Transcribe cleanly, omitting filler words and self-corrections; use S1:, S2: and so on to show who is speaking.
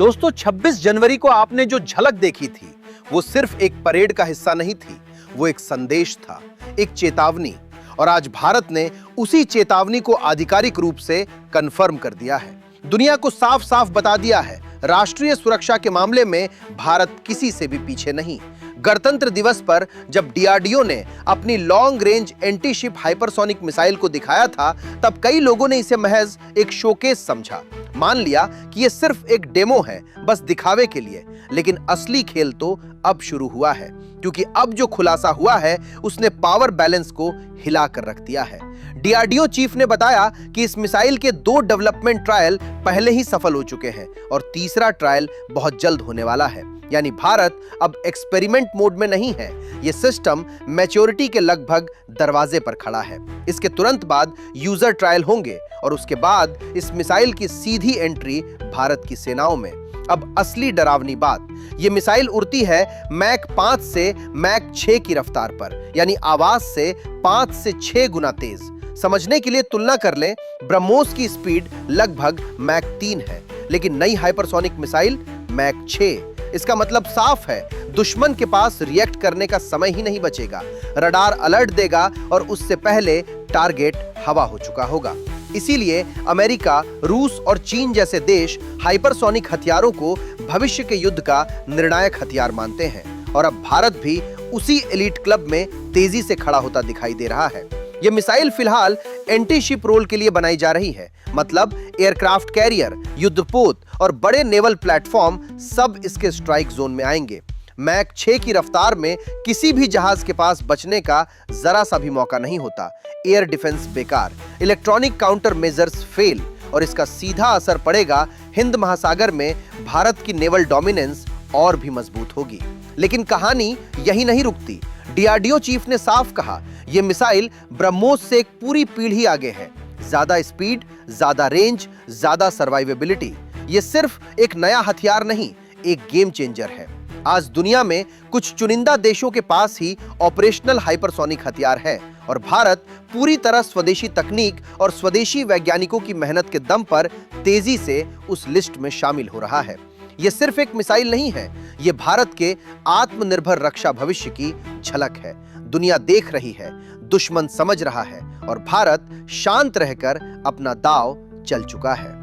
S1: दोस्तों 26 जनवरी को आपने जो झलक देखी थी वो सिर्फ एक परेड का हिस्सा नहीं थी, वो एक संदेश था, एक चेतावनी। और आज भारत ने उसी चेतावनी को आधिकारिक रूप से कंफर्म कर दिया है। दुनिया को साफ साफ बता दिया है, राष्ट्रीय सुरक्षा के मामले में भारत किसी से भी पीछे नहीं। गणतंत्र दिवस पर जब डीआरडीओ ने अपनी long range anti ship hypersonic missile को दिखाया था, तब कई लोगों ने इसे महज एक शोकेस समझा। मान लिया कि यह सिर्फ एक डेमो है, बस दिखावे के लिए। लेकिन असली खेल तो अब शुरू हुआ है, क्योंकि अब जो खुलासा हुआ है उसने पावर बैलेंस को हिलाकर रख दिया है। डीआरडीओ चीफ ने बताया कि इस मिसाइल के 2 डेवलपमेंट ट्रायल पहले ही सफल हो चुके हैं और तीसरा ट्रायल बहुत जल्द होने वाला है। यानी भारत अब एक्सपेरिमेंट मोड में नहीं है, यह सिस्टम मैच्योरिटी के लगभग दरवाजे पर खड़ा है। इसके तुरंत बाद यूजर ट्रायल होंगे और उसके बाद इस मिसाइल की सीधी एंट्री भारत की सेनाओं में। अब असली डरावनी बात, यह मिसाइल उड़ती है मैक 5 से मैक 6 की रफ्तार पर, यानी आवाज से 5 से 6 गुना तेज। समझने के लिए तुलना कर लें, ब्रह्मोस की स्पीड लगभग मैक 3 है, लेकिन नई हाइपरसोनिक मिसाइल मैक 6। इसका मतलब साफ है, दुश्मन के पास रिएक्ट करने का समय ही नहीं बचेगा। रडार अलर्ट देगा और उससे पहले टारगेट हवा हो चुका होगा। इसीलिए अमेरिका, रूस और चीन जैसे देश हाइपरसोनिक हथियारों को भविष्य के युद्ध का निर्णायक हथियार मानते हैं। और अब भारत भी उसी एलीट क्लब में तेजी से खड़ा होता दिखाई दे रहा है। यह मिसाइल फिलहाल एंटी शिप रोल के लिए बनाई जा रही है, मतलब एयरक्राफ्ट कैरियर, युद्धपोत और बड़े नेवल प्लेटफॉर्म सब इसके स्ट्राइक जोन में आएंगे। मैक 6 की रफ्तार में किसी भी जहाज के पास बचने का जरा सा भी मौका नहीं होता। एयर डिफेंस बेकार, इलेक्ट्रॉनिक काउंटर मेजर्स फेल और इसका सीधा असर पड़ेगा हिंद महासागर में। भारत की नेवल डोमिनेंस और भी मजबूत होगी। लेकिन कहानी यही नहीं रुकती। डीआरडीओ चीफ ने साफ कहा, यह मिसाइल ब्रह्मोस से एक पूरी पीढ़ी आगे है। ज्यादा स्पीड, ज्यादा रेंज, ज्यादा सर्वाइवेबिलिटी। यह सिर्फ एक नया हथियार नहीं, एक गेम चेंजर है। आज दुनिया में कुछ चुनिंदा देशों के पास ही ऑपरेशनल हाइपरसोनिक हथियार है और भारत पूरी तरह स्वदेशी तकनीक और स्वदेशी वैज्ञानिकों की मेहनत के दम पर तेजी से उस लिस्ट में शामिल हो रहा है। यह सिर्फ एक मिसाइल नहीं है, यह भारत के आत्मनिर्भर रक्षा भविष्य की झलक है। दुनिया देख रही है, दुश्मन समझ रहा है और भारत शांत रहकर अपना दांव चल चुका है।